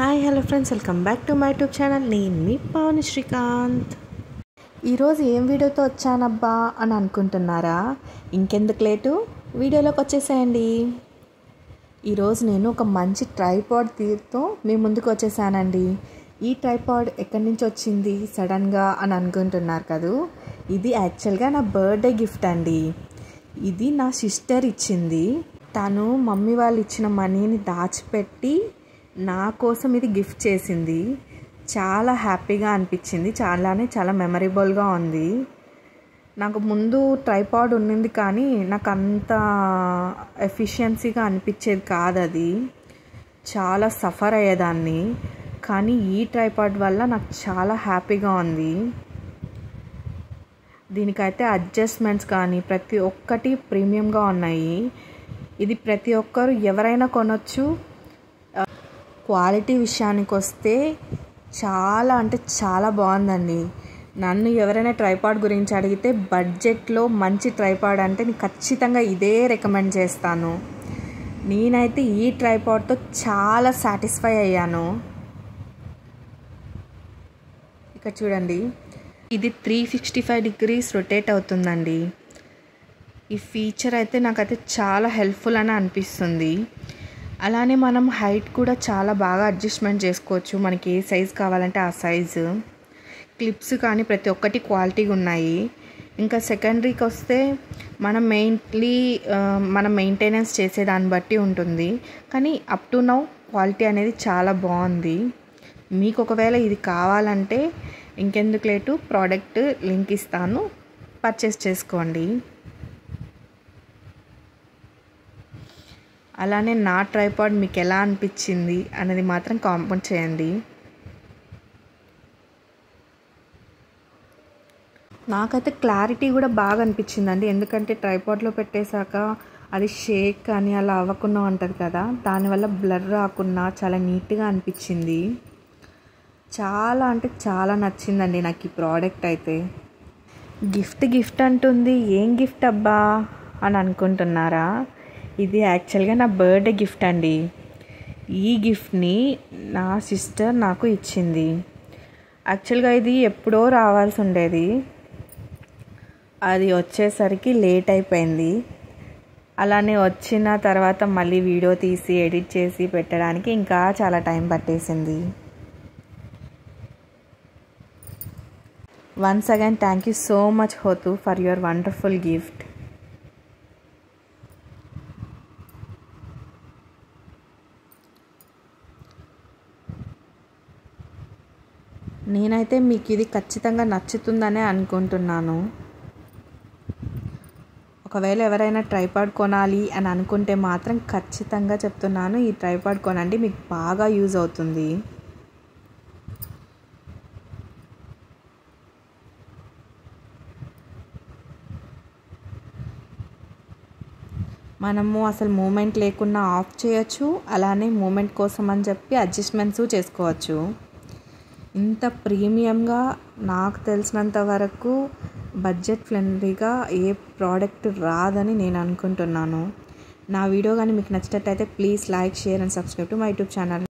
Hi hello friends, welcome back to my YouTube channel. నేను మీ పావని శ్రీకాంత్. ఈరోజు ఏం వీడియోతో వచ్చానబ్బా అని అనుకుంటున్నారా? ఇంకెందుకు లేటు, వీడియోలోకి వచ్చేసేయండి. ఈరోజు నేను ఒక మంచి ట్రైపాడ్ తీరుతో మీ ముందుకు వచ్చేసానండి. ఈ ట్రైపాడ్ ఎక్కడి నుంచి వచ్చింది సడన్గా అని అనుకుంటున్నారు కదా. ఇది యాక్చువల్గా నా బర్త్డే గిఫ్ట్ అండి. ఇది నా సిస్టర్ ఇచ్చింది. తను మమ్మీ వాళ్ళు ఇచ్చిన మనీని దాచిపెట్టి నా కోసం ఇది గిఫ్ట్ చేసింది. చాలా హ్యాపీగా అనిపించింది, చాలా మెమరబుల్గా ఉంది. నాకు ముందు ట్రైపాడ్ ఉన్నింది కానీ నాకు అంత ఎఫిషియన్సీగా అనిపించేది కాదు. అది చాలా సఫర్ అయ్యేదాన్ని. కానీ ఈ ట్రైపాడ్ వల్ల నాకు చాలా హ్యాపీగా ఉంది. దీనికైతే అడ్జస్ట్మెంట్స్ కానీ ప్రతి ఒక్కటి ప్రీమియంగా ఉన్నాయి. ఇది ప్రతి ఒక్కరు ఎవరైనా కొనొచ్చు. క్వాలిటీ విషయానికి వస్తే చాలా బాగుందండి. నన్ను ఎవరైనా ట్రైపాడ్ గురించి అడిగితే బడ్జెట్లో మంచి ట్రైపాడ్ అంటే నేను ఖచ్చితంగా ఇదే రికమెండ్ చేస్తాను. నేనైతే ఈ ట్రైపాడ్తో చాలా సాటిస్ఫై అయ్యాను. ఇక్కడ చూడండి, ఇది 365 degrees రొటేట్ అవుతుందండి. ఈ ఫీచర్ అయితే నాకైతే చాలా హెల్ప్ఫుల్ అని అనిపిస్తుంది. అలానే మనం హైట్ కూడా చాలా బాగా అడ్జస్ట్మెంట్ చేసుకోవచ్చు. మనకి ఏ సైజు కావాలంటే ఆ సైజు. క్లిప్స్ కానీ ప్రతి ఒక్కటి క్వాలిటీగా ఉన్నాయి. ఇంకా సెకండరీకి వస్తే మనం మనం మెయింటెనెన్స్ చేసేదాన్ని బట్టి ఉంటుంది. కానీ అప్ టు నౌ క్వాలిటీ అనేది చాలా బాగుంది. మీకు ఒకవేళ ఇది కావాలంటే ఇంకెందుకు లేటు, ప్రోడక్ట్ లింక్ ఇస్తాను, పర్చేస్ చేసుకోండి. అలానే నా ట్రైపాడ్ మీకు ఎలా అనిపించింది అనేది మాత్రం కామెంట్ చేయండి. నాకైతే క్లారిటీ కూడా బాగా అనిపించిందండి. ఎందుకంటే ట్రైపాడ్లో పెట్టేశాక అది షేక్ అని అలా అవ్వకుండా ఉంటుంది కదా, దానివల్ల బ్లర్ రాకుండా చాలా నీట్గా అనిపించింది. చాలా నచ్చిందండి నాకు ఈ ప్రోడక్ట్ అయితే. గిఫ్ట్ అంటుంది, ఏం గిఫ్ట్ అబ్బా అని అనుకుంటున్నారా? ఇది యాక్చువల్గా నా బర్త్డే గిఫ్ట్ అండి. ఈ గిఫ్ట్ని నా సిస్టర్ నాకు ఇచ్చింది. యాక్చువల్గా ఇది ఎప్పుడో రావాల్సి ఉండేది, అది వచ్చేసరికి లేట్ అయిపోయింది. అలానే వచ్చిన తర్వాత మళ్ళీ వీడియో తీసి ఎడిట్ చేసి పెట్టడానికి ఇంకా చాలా టైం పట్టేసింది. Once again thank you so much హోతు ఫర్ యువర్ వండర్ఫుల్ గిఫ్ట్. నేనైతే మీకు ఇది ఖచ్చితంగా నచ్చుతుందనే అనుకుంటున్నాను. ఒకవేళ ఎవరైనా ట్రైపాడ్ కొనాలి అని అనుకుంటే మాత్రం ఖచ్చితంగా చెప్తున్నాను, ఈ ట్రైపాడ్ కొనండి, మీకు బాగా యూజ్ అవుతుంది. మనము అసలు మూమెంట్ లేకుండా ఆఫ్ చేయొచ్చు. అలానే మూమెంట్ కోసం అని చెప్పి అడ్జస్ట్మెంట్స్ చేసుకోవచ్చు. ఇంత ప్రీమియంగా నాకు తెలిసినంత వరకు బడ్జెట్ ఫ్రెండ్లీగా ఏ ప్రోడక్ట్ రాదని నేను అనుకుంటున్నాను. నా వీడియో కానీ మీకు నచ్చినట్టయితే please like, share and subscribe to my YouTube channel.